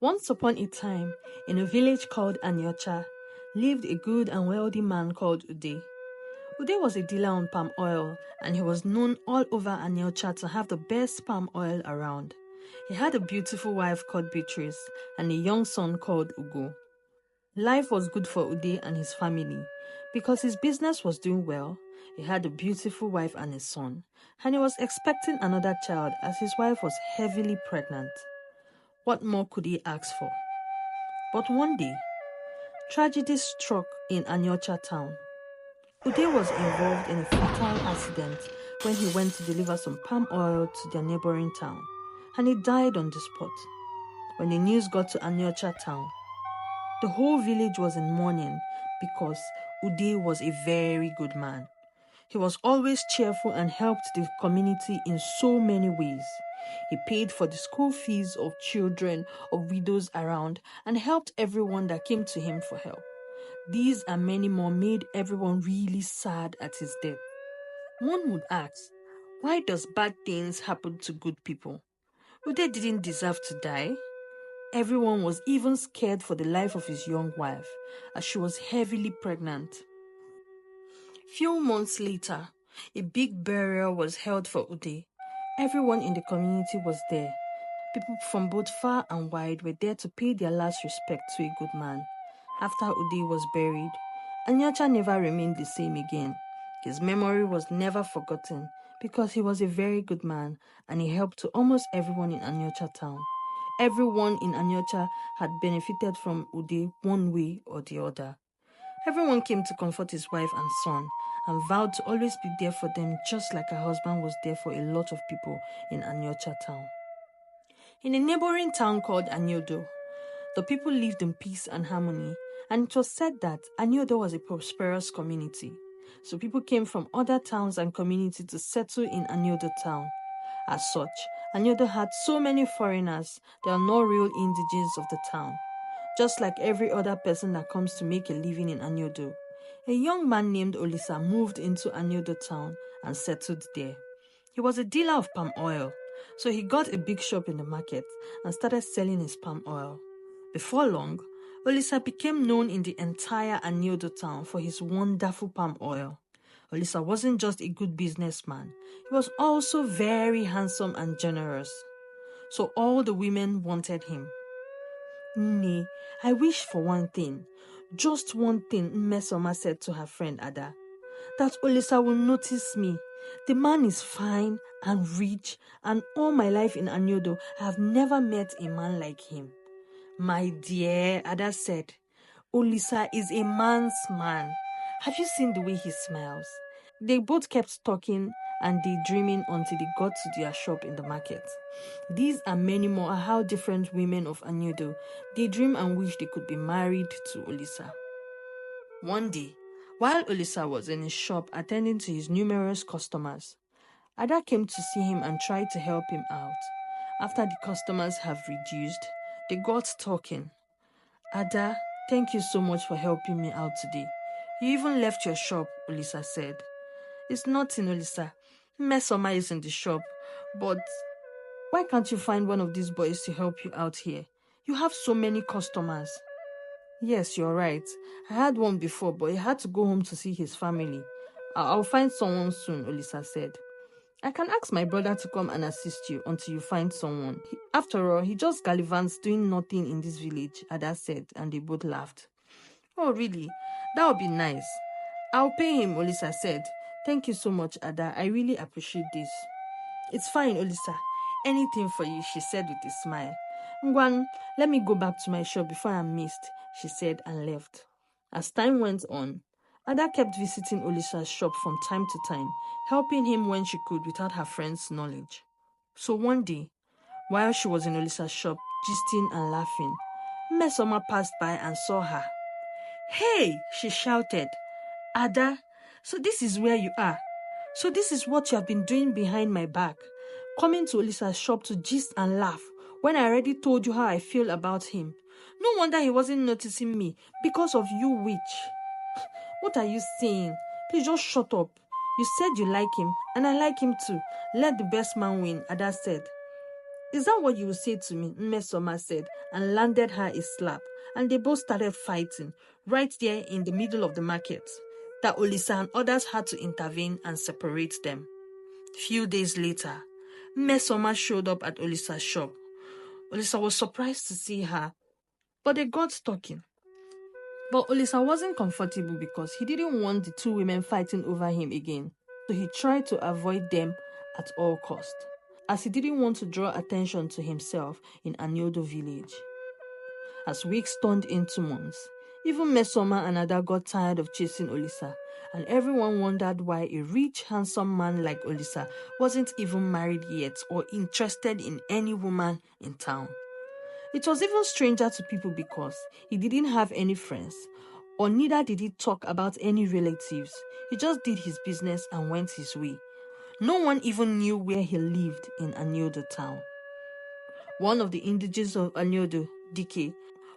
Once upon a time, in a village called Anyocha, lived a good and wealthy man called Ude. Ude was a dealer on palm oil, and he was known all over Anyocha to have the best palm oil around. He had a beautiful wife called Beatrice and a young son called Ugo. Life was good for Ude and his family. Because his business was doing well, he had a beautiful wife and a son, and he was expecting another child as his wife was heavily pregnant. What more could he ask for? But one day, tragedy struck in Anyocha town. Ude was involved in a fatal accident when he went to deliver some palm oil to their neighboring town, and he died on the spot. When the news got to Anyocha town, the whole village was in mourning because Ude was a very good man. He was always cheerful and helped the community in so many ways. He paid for the school fees of children of widows around and helped everyone that came to him for help. These and many more made everyone really sad at his death. One would ask, why does bad things happen to good people? Ude didn't deserve to die. Everyone was even scared for the life of his young wife, as she was heavily pregnant. Few months later, a big burial was held for Ude. Everyone in the community was there. People from both far and wide were there to pay their last respect to a good man. After Ude was buried, Anyocha never remained the same again. His memory was never forgotten because he was a very good man and he helped to almost everyone in Anyocha town. Everyone in Anyocha had benefited from Ude one way or the other. Everyone came to comfort his wife and son and vowed to always be there for them just like her husband was there for a lot of people in Anyocha town. In a neighboring town called Anyodo, the people lived in peace and harmony, and it was said that Anyodo was a prosperous community. So people came from other towns and communities to settle in Anyodo town. As such, Anyodo had so many foreigners, they are no real indigenes of the town. Just like every other person that comes to make a living in Anyodo, a young man named Olisa moved into Anyodo town and settled there. He was a dealer of palm oil, so he got a big shop in the market and started selling his palm oil. Before long, Olisa became known in the entire Anyodo town for his wonderful palm oil. Olisa wasn't just a good businessman, he was also very handsome and generous. So all the women wanted him. Nne, I wish for one thing, just one thing, Mmesoma said to her friend Ada, that Olisa will notice me. The man is fine and rich, and all my life in Anyodo, I have never met a man like him. My dear, Ada said, Olisa is a man's man. Have you seen the way he smiles? They both kept talking and daydreaming until they got to their shop in the market. These and many more are how different women of Anyodo daydream and wish they could be married to Olisa. One day, while Olisa was in his shop attending to his numerous customers, Ada came to see him and tried to help him out. After the customers have reduced, they got talking. Ada, thank you so much for helping me out today. You even left your shop, Olisa said. It's nothing, Olisa. Mmesoma is in the shop, but why can't you find one of these boys to help you out here? You have so many customers. Yes, you're right. I had one before, but he had to go home to see his family. I'll find someone soon, Olisa said. I can ask my brother to come and assist you until you find someone. After all, he just gallivants doing nothing in this village, Ada said, and they both laughed. Oh, really? That would be nice. I'll pay him, Olisa said. Thank you so much, Ada. I really appreciate this. It's fine, Olisa. Anything for you, she said with a smile. Ngwan, let me go back to my shop before I'm missed, she said and left. As time went on, Ada kept visiting Olisa's shop from time to time, helping him when she could without her friend's knowledge. So one day, while she was in Olisa's shop, gisting and laughing, Mmesoma passed by and saw her. Hey, she shouted. Ada, so this is where you are. So this is what you have been doing behind my back, coming to Olisa's shop to gist and laugh when I already told you how I feel about him. No wonder he wasn't noticing me because of you, witch. What are you saying? Please just shut up. You said you like him, and I like him too. Let the best man win, Ada said. Is that what you will say to me? Mmesoma said, and landed her a slap. And they both started fighting right there in the middle of the market. That Olisa and others had to intervene and separate them. Few days later, Mmesoma showed up at Olisa's shop. Olisa was surprised to see her, but they got talking. But Olisa wasn't comfortable because he didn't want the two women fighting over him again. So he tried to avoid them at all cost, as he didn't want to draw attention to himself in Anyodo village. As weeks turned into months, even Mmesoma and Ada got tired of chasing Olisa, and everyone wondered why a rich, handsome man like Olisa wasn't even married yet or interested in any woman in town. It was even stranger to people because he didn't have any friends, or neither did he talk about any relatives. He just did his business and went his way. No one even knew where he lived in Anyodo town. One of the indigenes of Anyodo, Dike,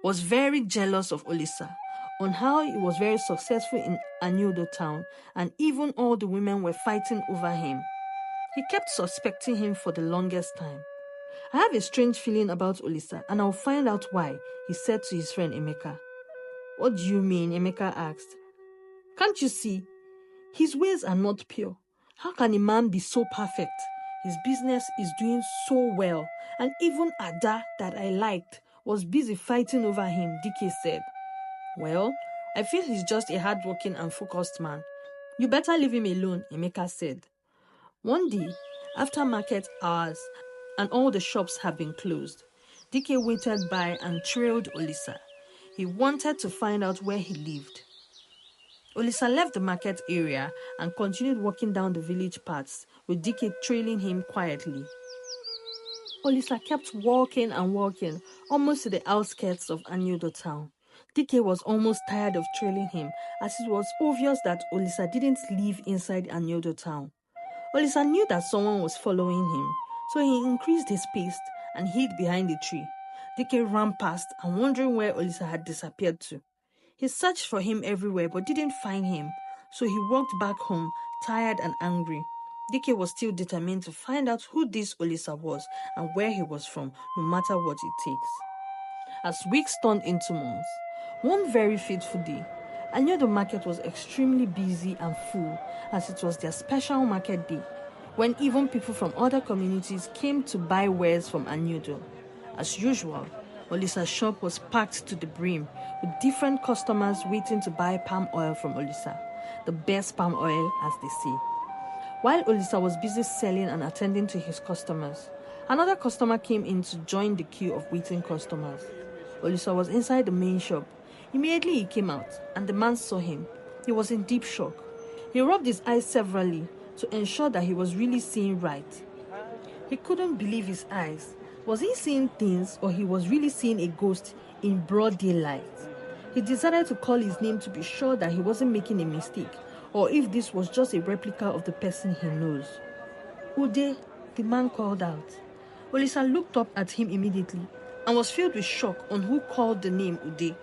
was very jealous of Olisa on how he was very successful in Anyodo town, and even all the women were fighting over him. He kept suspecting him for the longest time. I have a strange feeling about Olisa, and I'll find out why, he said to his friend Emeka. What do you mean? Emeka asked. Can't you see? His ways are not pure. How can a man be so perfect? His business is doing so well, and even Ada, that I liked, was busy fighting over him, Dike said. Well, I feel he's just a hardworking and focused man. You better leave him alone, Emeka said. One day, after market hours and all the shops had been closed, Dike waited by and trailed Olisa. He wanted to find out where he lived. Olisa left the market area and continued walking down the village paths, with Dike trailing him quietly. Olisa kept walking and walking, almost to the outskirts of Anyodo town. Dike was almost tired of trailing him, as it was obvious that Olisa didn't live inside Anyodo town. Olisa knew that someone was following him, so he increased his pace and hid behind a tree. Dike ran past and wondering where Olisa had disappeared to. He searched for him everywhere but didn't find him, so he walked back home, tired and angry. Dike was still determined to find out who this Olisa was and where he was from, no matter what it takes. As weeks turned into months, one very fateful day, Anyodo market was extremely busy and full, as it was their special market day, when even people from other communities came to buy wares from Anyodo. As usual, Olisa's shop was packed to the brim, with different customers waiting to buy palm oil from Olisa, the best palm oil, as they say. While Olisa was busy selling and attending to his customers, another customer came in to join the queue of waiting customers. Olisa was inside the main shop. Immediately he came out, and the man saw him. He was in deep shock. He rubbed his eyes severally to ensure that he was really seeing right. He couldn't believe his eyes. Was he seeing things, or he was really seeing a ghost in broad daylight? He decided to call his name to be sure that he wasn't making a mistake, or if this was just a replica of the person he knows. Ude, the man called out. Olisa looked up at him immediately and was filled with shock on who called the name Ude.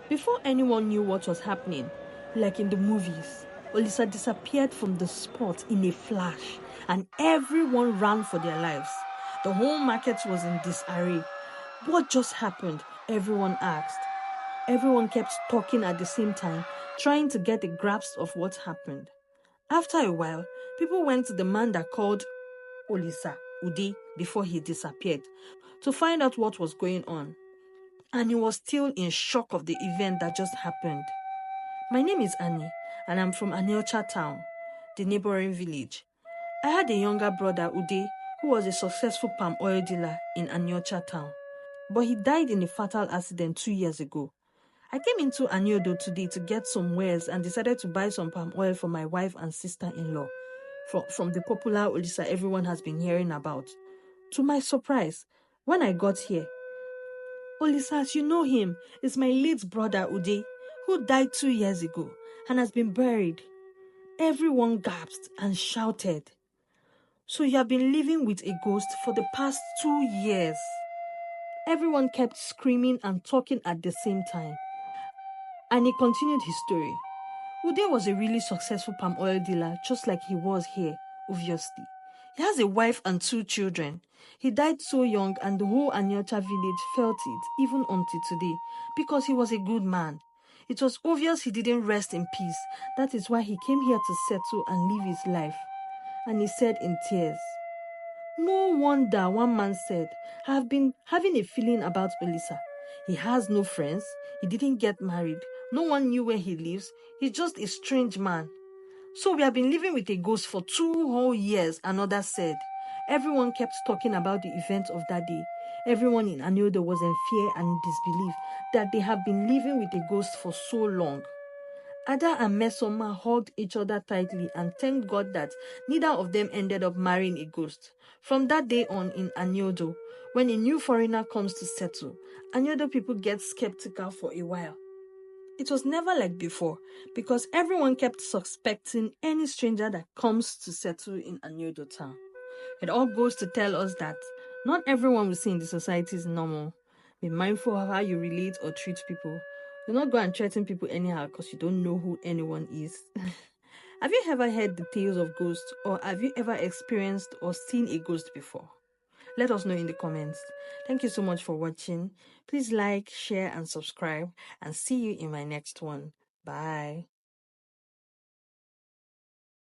Before anyone knew what was happening, like in the movies, Olisa disappeared from the spot in a flash, and everyone ran for their lives. The whole market was in disarray. What just happened? Everyone asked. Everyone kept talking at the same time, trying to get a grasp of what happened. After a while, people went to the man that called Olisa, Ude, before he disappeared, to find out what was going on. And he was still in shock of the event that just happened. My name is Annie, and I'm from Aniocha town, the neighboring village. I had a younger brother, Ude, who was a successful palm oil dealer in Aniocha town, but he died in a fatal accident 2 years ago. I came into Anyodo today to get some wares and decided to buy some palm oil for my wife and sister-in-law from the popular Olisa everyone has been hearing about. To my surprise, when I got here, Olisa, as you know him, is my late brother Ude, who died 2 years ago and has been buried. Everyone gasped and shouted. So you have been living with a ghost for the past 2 years? Everyone kept screaming and talking at the same time. And he continued his story. Ude was a really successful palm oil dealer, just like he was here, obviously. He has a wife and 2 children. He died so young, and the whole Anyocha village felt it, even until today, because he was a good man. It was obvious he didn't rest in peace. That is why he came here to settle and live his life. And he said in tears, "No wonder," one man said, "I have been having a feeling about Olisa. He has no friends. He didn't get married. No one knew where he lives. He's just a strange man. So we have been living with a ghost for 2 whole years," another said. Everyone kept talking about the events of that day. Everyone in Anyodo was in fear and disbelief that they have been living with a ghost for so long. Ada and Mesoma hugged each other tightly and thanked God that neither of them ended up marrying a ghost. From that day on in Anyodo, when a new foreigner comes to settle, Anyodo people get skeptical for a while. It was never like before, because everyone kept suspecting any stranger that comes to settle in Anyodo town. It all goes to tell us that not everyone we see in the society is normal. Be mindful of how you relate or treat people. Do not go and threaten people anyhow because you don't know who anyone is. Have you ever heard the tales of ghosts, or have you ever experienced or seen a ghost before? Let us know in the comments. Thank you so much for watching. Please like, share, and subscribe, and see you in my next one. Bye.